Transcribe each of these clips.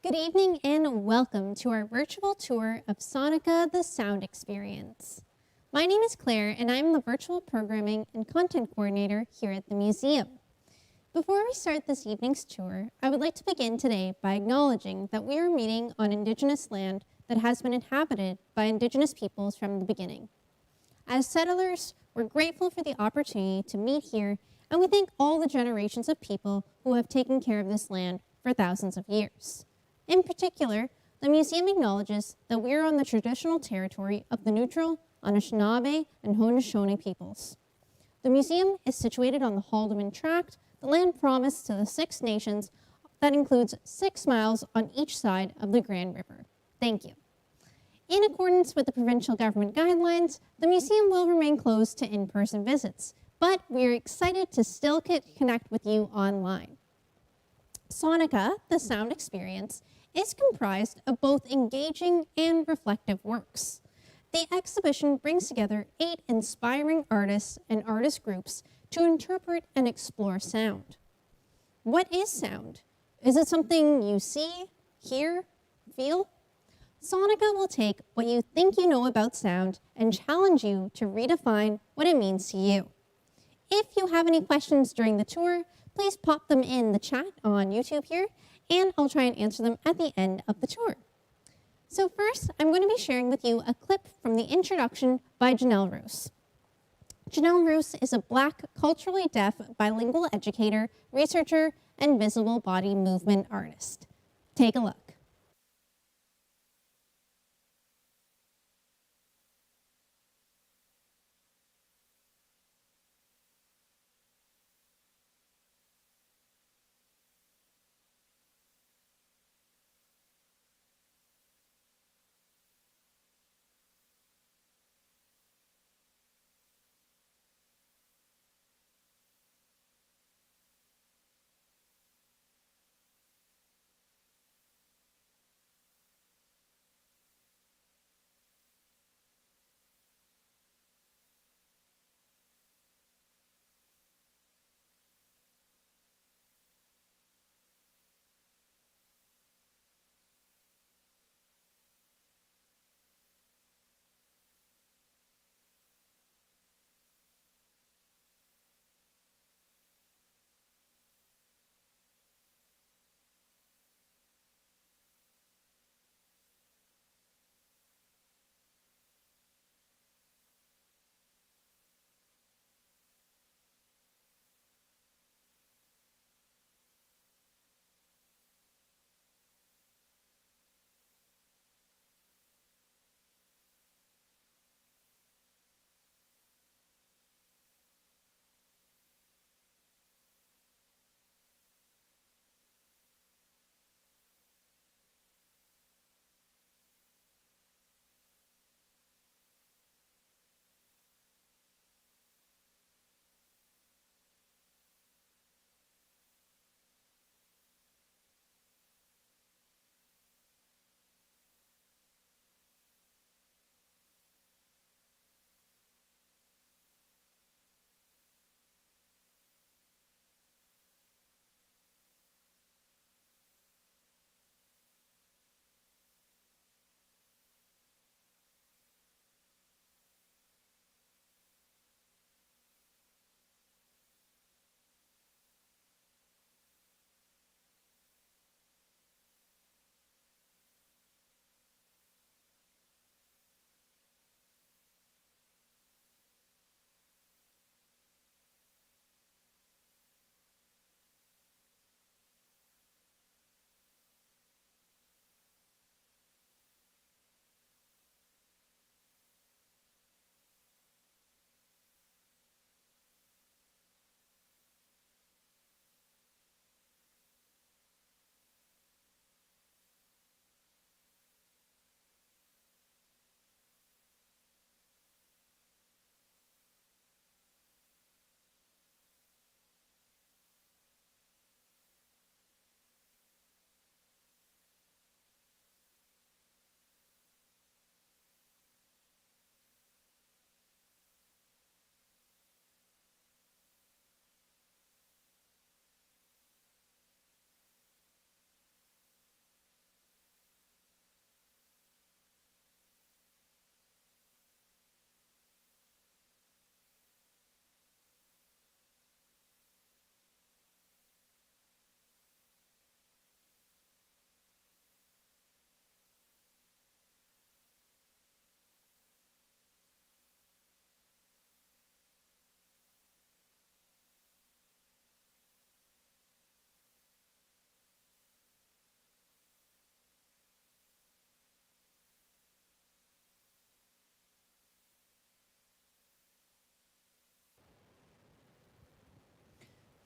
Good evening and welcome to our virtual tour of SONICA, the Sound Experience. My name is Claire and I'm the Virtual Programming and Content Coordinator here at the museum. Before we start this evening's tour, I would like to begin today by acknowledging that we are meeting on Indigenous land that has been inhabited by Indigenous peoples from the beginning. As settlers, we're grateful for the opportunity to meet here, and we thank all the generations of people who have taken care of this land for thousands of years. In particular, the museum acknowledges that we are on the traditional territory of the Neutral, Anishinaabe, and Haudenosaunee peoples. The museum is situated on the Haldimand Tract, the land promised to the Six Nations that includes 6 miles on each side of the Grand River. Thank you. In accordance with the provincial government guidelines, the museum will remain closed to in-person visits, but we are excited to still connect with you online. SONICA, the Sound Experience, is comprised of both engaging and reflective works. The exhibition brings together 8 inspiring artists and artist groups to interpret and explore sound. What is sound? Is it something you see, hear, feel? SONICA will take what you think you know about sound and challenge you to redefine what it means to you. If you have any questions during the tour, please pop them in the chat on YouTube here, and I'll try and answer them at the end of the tour. So first, I'm going to be sharing with you a clip from the introduction by Janelle Roos. Janelle Roos is a Black, culturally deaf, bilingual educator, researcher, and visible body movement artist. Take a look.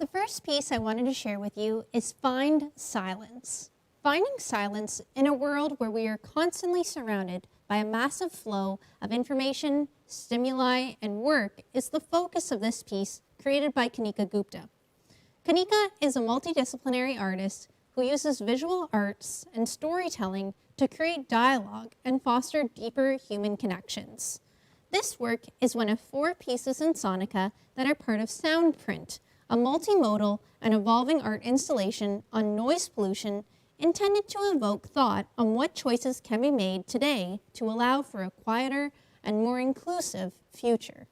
The first piece I wanted to share with you is Find Silence. Finding silence in a world where we are constantly surrounded by a massive flow of information, stimuli, and work is the focus of this piece created by Kanika Gupta. Kanika is a multidisciplinary artist who uses visual arts and storytelling to create dialogue and foster deeper human connections. This work is one of 4 pieces in Sonica that are part of Soundprint, a multimodal and evolving art installation on noise pollution intended to evoke thought on what choices can be made today to allow for a quieter and more inclusive future.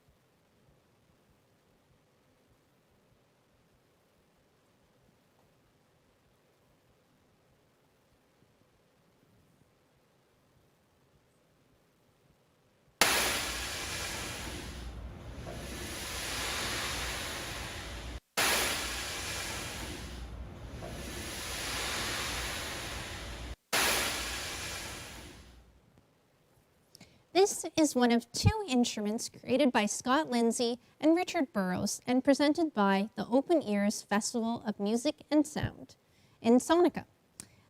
This is one of 2 instruments created by Scott Lindsay and Richard Burrows and presented by the Open Ears Festival of Music and Sound in Sonica.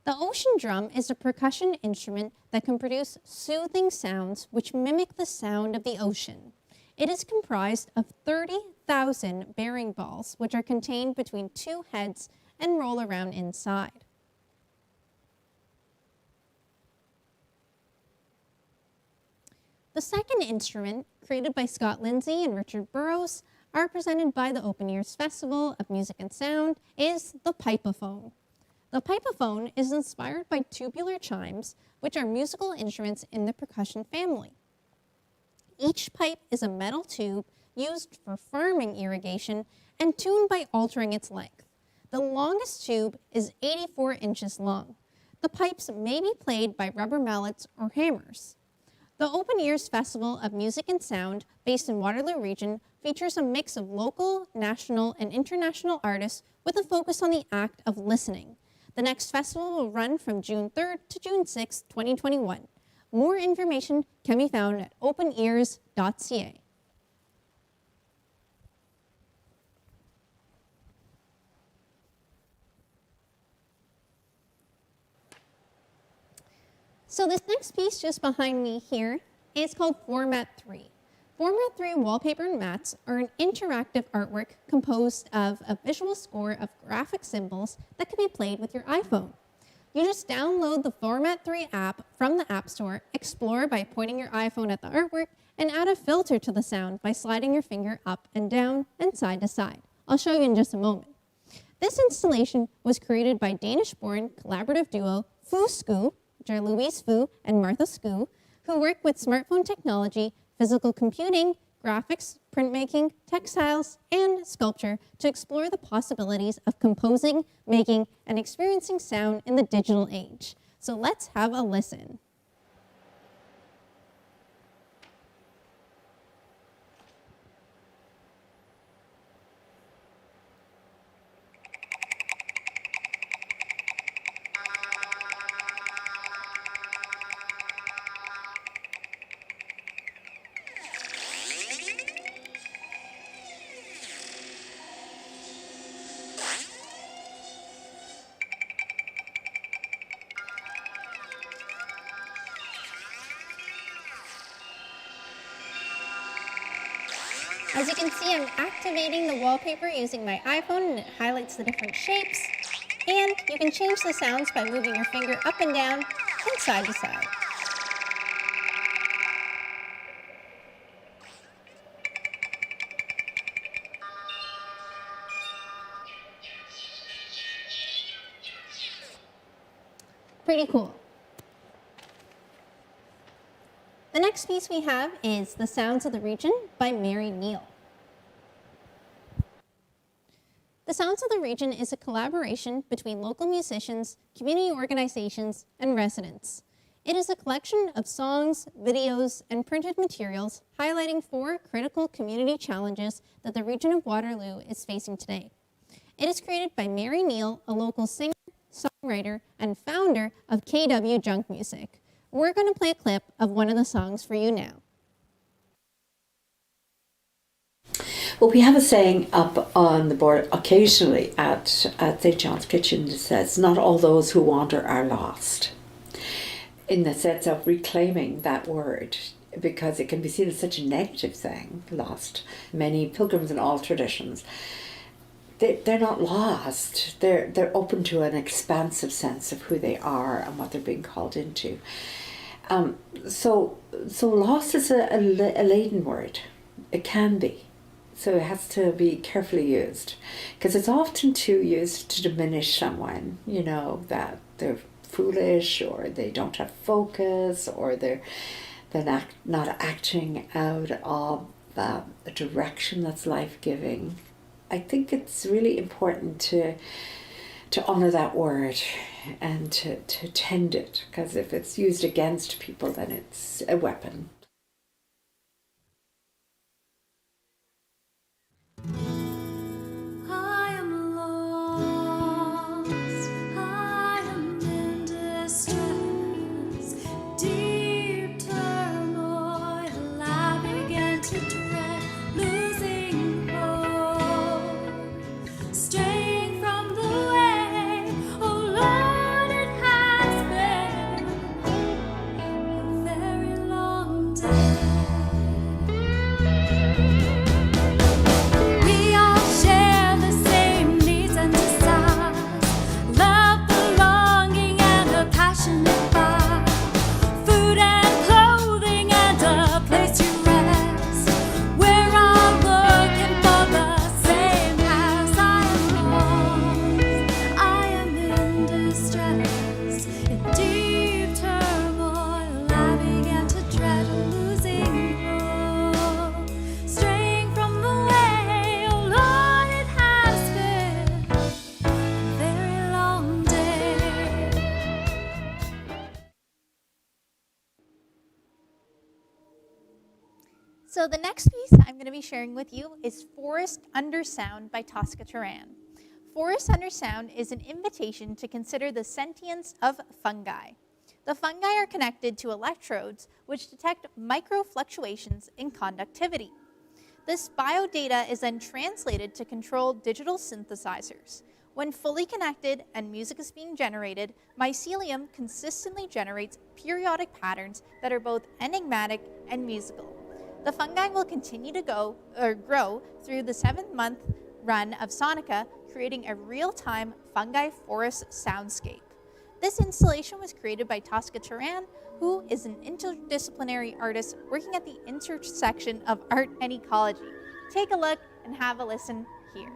The ocean drum is a percussion instrument that can produce soothing sounds which mimic the sound of the ocean. It is comprised of 30,000 bearing balls which are contained between 2 heads and roll around inside. The second instrument, created by Scott Lindsay and Richard Burrows, are presented by the Open Ears Festival of Music and Sound, is the pipeophone. The pipeophone is inspired by tubular chimes, which are musical instruments in the percussion family. Each pipe is a metal tube used for farming irrigation and tuned by altering its length. The longest tube is 84 inches long. The pipes may be played by rubber mallets or hammers. The Open Ears Festival of Music and Sound, based in Waterloo Region, features a mix of local, national, and international artists with a focus on the act of listening. The next festival will run from June 3rd to June 6th, 2021. More information can be found at openears.ca. So this next piece just behind me here is called Format 3. Format 3 wallpaper and mats are an interactive artwork composed of a visual score of graphic symbols that can be played with your iPhone. You just download the Format 3 app from the App Store, explore by pointing your iPhone at the artwork, and add a filter to the sound by sliding your finger up and down and side to side. I'll show you in just a moment. This installation was created by Danish-born collaborative duo Foo, which are Louise Fu and Martha Skoo, who work with smartphone technology, physical computing, graphics, printmaking, textiles, and sculpture to explore the possibilities of composing, making, and experiencing sound in the digital age. So let's have a listen. As you can see, I'm activating the wallpaper using my iPhone, and it highlights the different shapes. And you can change the sounds by moving your finger up and down and side to side. Pretty cool. The next piece we have is The Sounds of the Region by Mary Neal. The Sounds of the Region is a collaboration between local musicians, community organizations, and residents. It is a collection of songs, videos, and printed materials highlighting 4 critical community challenges that the region of Waterloo is facing today. It is created by Mary Neal, a local singer, songwriter, and founder of KW Junk Music. We're going to play a clip of one of the songs for you now. Well, we have a saying up on the board occasionally at St. John's Kitchen that says, "Not all those who wander are lost," in the sense of reclaiming that word, because it can be seen as such a negative thing, lost. Many pilgrims in all traditions, they're not lost. They're open to an expansive sense of who they are and what they're being called into. So lost is a laden word. It can be. So it has to be carefully used, because it's often too used to diminish someone, you know, that they're foolish or they don't have focus or they're not acting out of a direction that's life-giving. I think it's really important to honor that word and to tend it, because if it's used against people, then it's a weapon. I am lost, I am in distress, deep turmoil, I began to dread losing hope, straying from the way, oh Lord, it has been a very long day. We all share the same needs and desires, love, belonging, and a passionate fire, food and clothing and a place to rest. We're all looking for the same house. I am lost, I am in distress, in deep turmoil, I began to dread losing hope, straying from the way, oh Lord, it has been a very long day. So the next piece I'm going to be sharing with you is Forest Under Sound by Tosca Turan. Forest Under Sound is an invitation to consider the sentience of fungi. The fungi are connected to electrodes which detect microfluctuations in conductivity. This biodata is then translated to control digital synthesizers. When fully connected and music is being generated, mycelium consistently generates periodic patterns that are both enigmatic and musical. The fungi will continue to grow through the 7-month run of SONICA, creating a real-time fungi forest soundscape. This installation was created by Tosca Turan, who is an interdisciplinary artist working at the intersection of art and ecology. Take a look and have a listen here.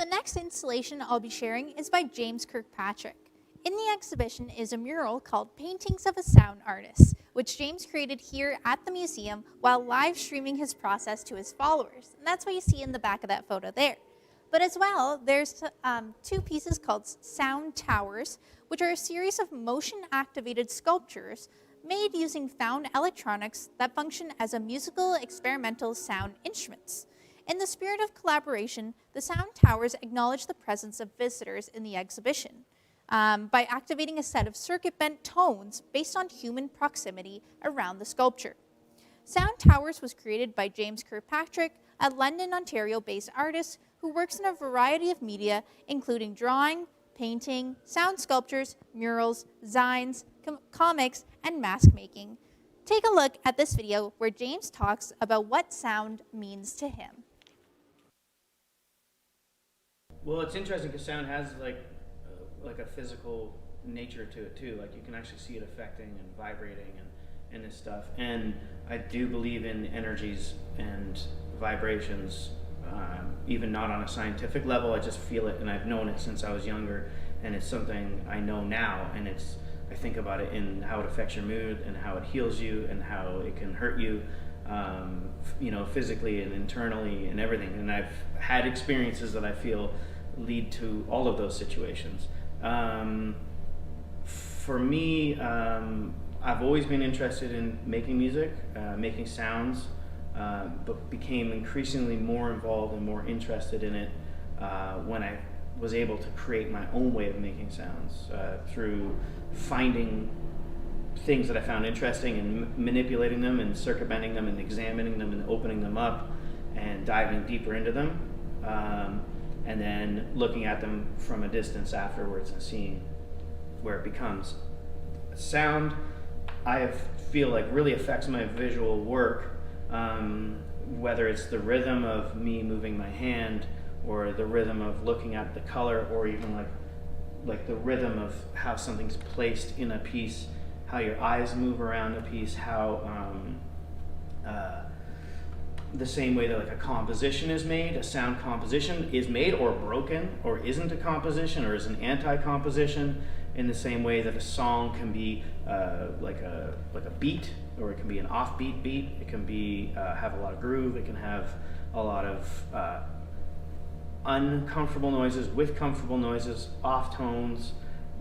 The next installation I'll be sharing is by James Kirkpatrick. In the exhibition is a mural called Paintings of a Sound Artist, which James created here at the museum while live streaming his process to his followers. And that's what you see in the back of that photo there. But as well, there's two pieces called Sound Towers, which are a series of motion-activated sculptures made using found electronics that function as a musical experimental sound instruments. In the spirit of collaboration, the Sound Towers acknowledge the presence of visitors in the exhibition by activating a set of circuit-bent tones based on human proximity around the sculpture. Sound Towers was created by James Kirkpatrick, a London, Ontario-based artist who works in a variety of media, including drawing, painting, sound sculptures, murals, zines, comics, and mask making. Take a look at this video where James talks about what sound means to him. Well, it's interesting because sound has like a physical nature to it too. Like you can actually see it affecting and vibrating and this stuff. And I do believe in energies and vibrations, even not on a scientific level. I just feel it, and I've known it since I was younger, and it's something I know now. And I think about it in how it affects your mood and how it heals you and how it can hurt you, physically and internally and everything. And I've had experiences that I feel lead to all of those situations. For me, I've always been interested in making music, making sounds, but became increasingly more involved and more interested in it when I was able to create my own way of making sounds through finding things that I found interesting and manipulating them and circuit bending them and examining them and opening them up and diving deeper into them, and then looking at them from a distance afterwards and seeing where it becomes. Sound, I feel like really affects my visual work, whether it's the rhythm of me moving my hand or the rhythm of looking at the color, or even like the rhythm of how something's placed in a piece, how your eyes move around a piece, how the same way that like a composition is made, a sound composition is made or broken or isn't a composition or is an anti-composition, in the same way that a song can be like a beat, or it can be an offbeat beat. It can be have a lot of groove. It can have a lot of uncomfortable noises with comfortable noises, off tones,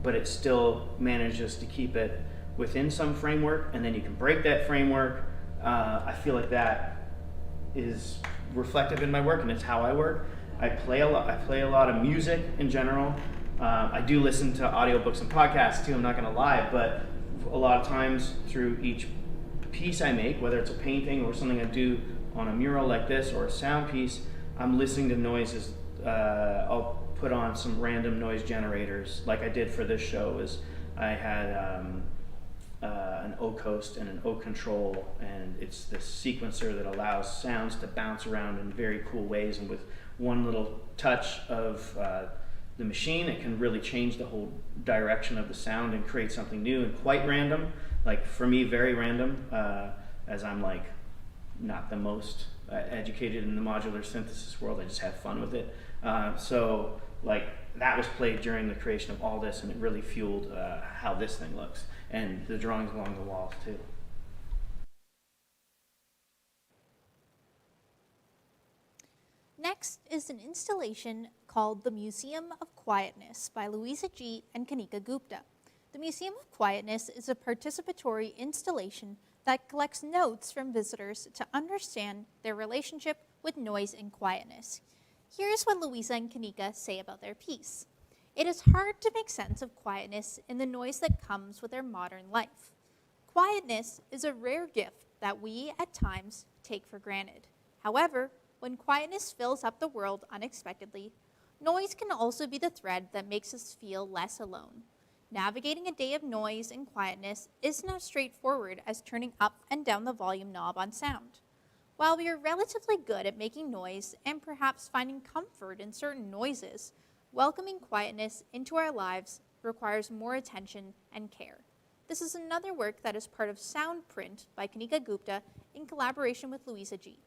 but it still manages to keep it within some framework, and then you can break that framework. I feel like that is reflective in my work, and it's how I work. I play a lot of music in general. I do listen to audiobooks and podcasts too, I'm not gonna lie, but a lot of times through each piece I make, whether it's a painting or something I do on a mural like this or a sound piece, I'm listening to noises. I'll put on some random noise generators, like I did for this show. Is I had an O coast and an O control, and it's this sequencer that allows sounds to bounce around in very cool ways, and with one little touch of the machine, it can really change the whole direction of the sound and create something new and quite random. Like for me, very random, as I'm like not the most educated in the modular synthesis world. I just have fun with it. So like that was played during the creation of all this, and it really fueled how this thing looks, and the drawings along the walls too. Next is an installation called The Museum of Quietness by Louisa G. and Kanika Gupta. The Museum of Quietness is a participatory installation that collects notes from visitors to understand their relationship with noise and quietness. Here's what Louisa and Kanika say about their piece. It is hard to make sense of quietness in the noise that comes with our modern life. Quietness is a rare gift that we, at times, take for granted. However, when quietness fills up the world unexpectedly, noise can also be the thread that makes us feel less alone. Navigating a day of noise and quietness isn't as straightforward as turning up and down the volume knob on sound. While we are relatively good at making noise and perhaps finding comfort in certain noises, welcoming quietness into our lives requires more attention and care. This is another work that is part of Sound Print by Kanika Gupta in collaboration with Louisa G.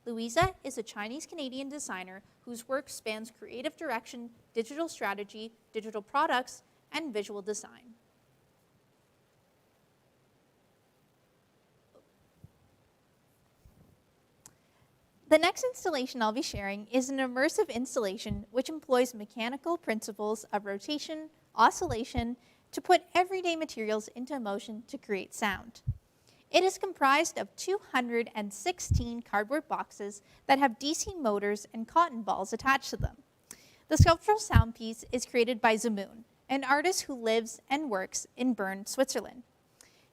Louisa is a Chinese-Canadian designer whose work spans creative direction, digital strategy, digital products, and visual design. The next installation I'll be sharing is an immersive installation which employs mechanical principles of rotation, oscillation, to put everyday materials into motion to create sound. It is comprised of 216 cardboard boxes that have DC motors and cotton balls attached to them. The sculptural sound piece is created by THEMUSEum, an artist who lives and works in Bern, Switzerland.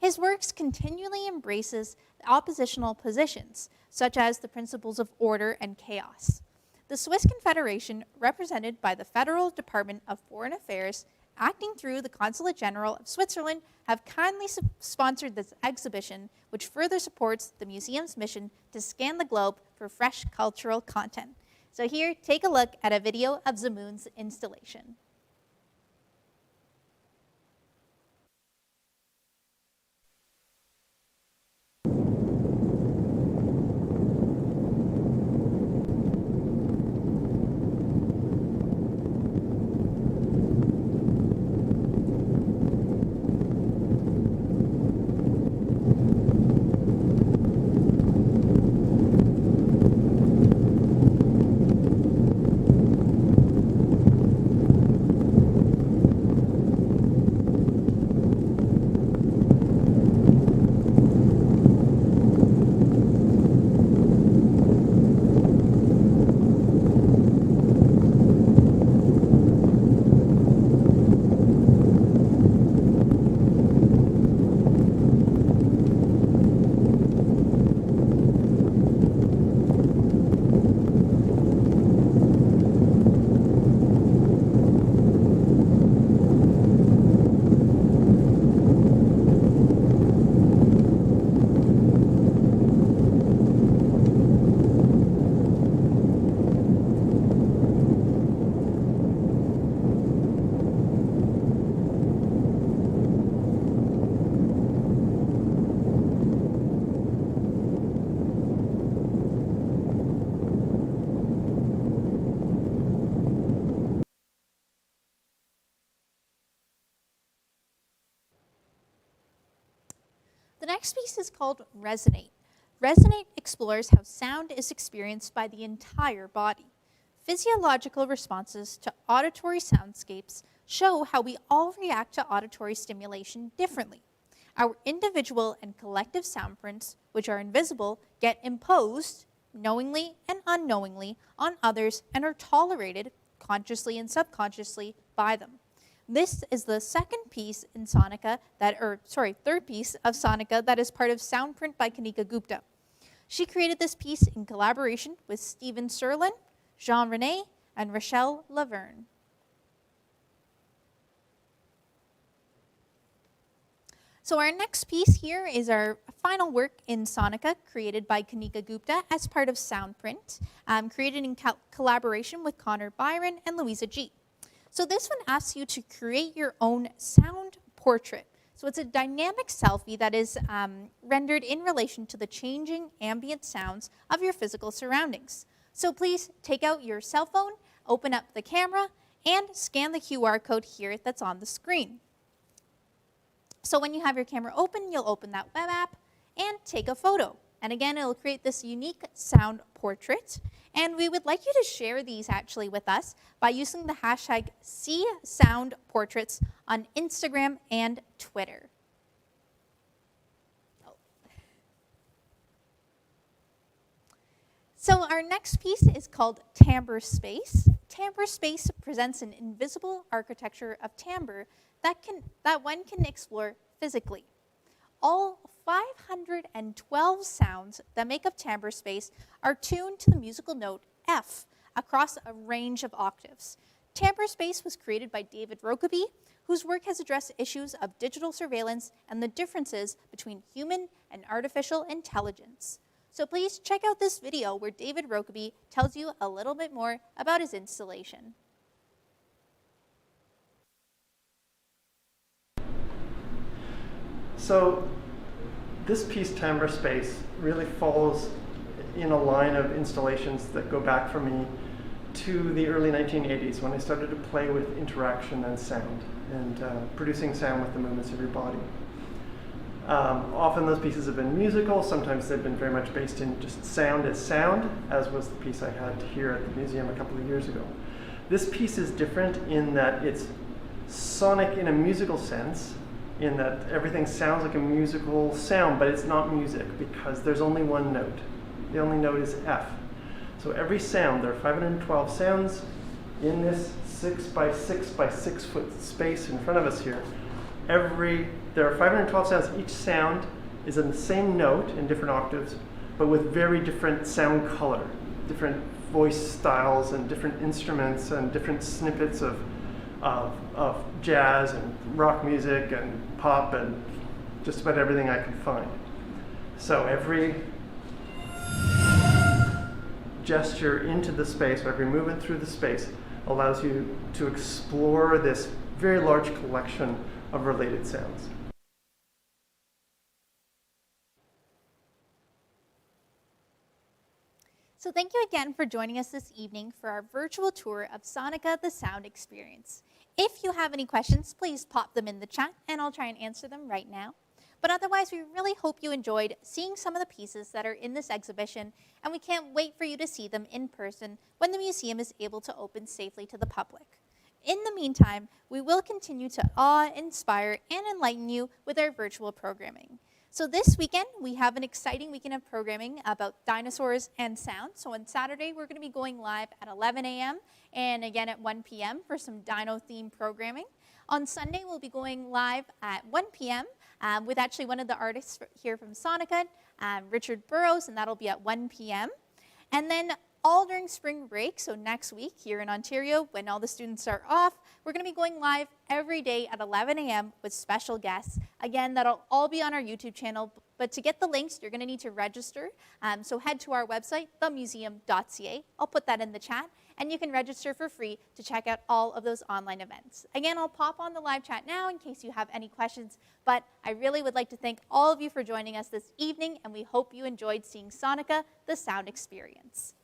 His works continually embraces oppositional positions, such as the principles of order and chaos. The Swiss Confederation, represented by the Federal Department of Foreign Affairs, acting through the Consulate General of Switzerland, have kindly sponsored this exhibition, which further supports the museum's mission to scan the globe for fresh cultural content. So here, take a look at a video of THEMUSEum's installation. The next piece is called Resonate. Resonate explores how sound is experienced by the entire body. Physiological responses to auditory soundscapes show how we all react to auditory stimulation differently. Our individual and collective sound prints, which are invisible, get imposed, knowingly and unknowingly, on others and are tolerated, consciously and subconsciously, by them. This is the third piece of Sonica that is part of Soundprint by Kanika Gupta. She created this piece in collaboration with Steven Serlin, Jean René, and Rachel Laverne. So our next piece here is our final work in Sonica, created by Kanika Gupta as part of Soundprint, created in collaboration with Connor Byron and Louisa G. So this one asks you to create your own sound portrait. So it's a dynamic selfie that is rendered in relation to the changing ambient sounds of your physical surroundings. So please take out your cell phone, open up the camera, and scan the QR code here that's on the screen. So when you have your camera open, you'll open that web app and take a photo. And again, it'll create this unique sound portrait. And we would like you to share these actually with us by using the hashtag #SeeSoundPortraits on Instagram and Twitter. So our next piece is called Timbre Space. Timbre Space presents an invisible architecture of timbre that one can explore physically. All 512 sounds that make up timbre space are tuned to the musical note F across a range of octaves. Timbre space was created by David Rokeby, whose work has addressed issues of digital surveillance and the differences between human and artificial intelligence. So please check out this video where David Rokeby tells you a little bit more about his installation. So this piece, Timbre Space, really follows in a line of installations that go back for me to the early 1980s, when I started to play with interaction and sound, and producing sound with the movements of your body. Often those pieces have been musical, sometimes they've been very much based in just sound as sound, as was the piece I had here at the museum a couple of years ago. This piece is different in that it's sonic in a musical sense, in that everything sounds like a musical sound, but it's not music because there's only one note. The only note is F. So every sound, there are 512 sounds in this 6 by 6 by 6 foot space in front of us here. There are 512 sounds. Each sound is in the same note in different octaves, but with very different sound color, different voice styles and different instruments and different snippets of jazz and rock music and pop and just about everything I could find. So every gesture into the space, or every movement through the space, allows you to explore this very large collection of related sounds. So thank you again for joining us this evening for our virtual tour of Sonica the Sound Experience. If you have any questions, please pop them in the chat and I'll try and answer them right now. But otherwise, we really hope you enjoyed seeing some of the pieces that are in this exhibition, and we can't wait for you to see them in person when the museum is able to open safely to the public. In the meantime, we will continue to awe, inspire, and enlighten you with our virtual programming. So this weekend, we have an exciting weekend of programming about dinosaurs and sound. So on Saturday, we're going to be going live at 11 a.m. and again at 1 p.m. for some dino-themed programming. On Sunday, we'll be going live at 1 p.m. With actually one of the artists here from Sonica, Richard Burrows, and that'll be at 1 p.m. And then all during spring break, so next week here in Ontario, when all the students are off, we're going to be going live every day at 11 a.m. with special guests. Again, that'll all be on our YouTube channel, but to get the links, you're going to need to register. So head to our website, themuseum.ca. I'll put that in the chat, and you can register for free to check out all of those online events. Again, I'll pop on the live chat now in case you have any questions, but I really would like to thank all of you for joining us this evening, and we hope you enjoyed seeing Sonica, the Sound Experience.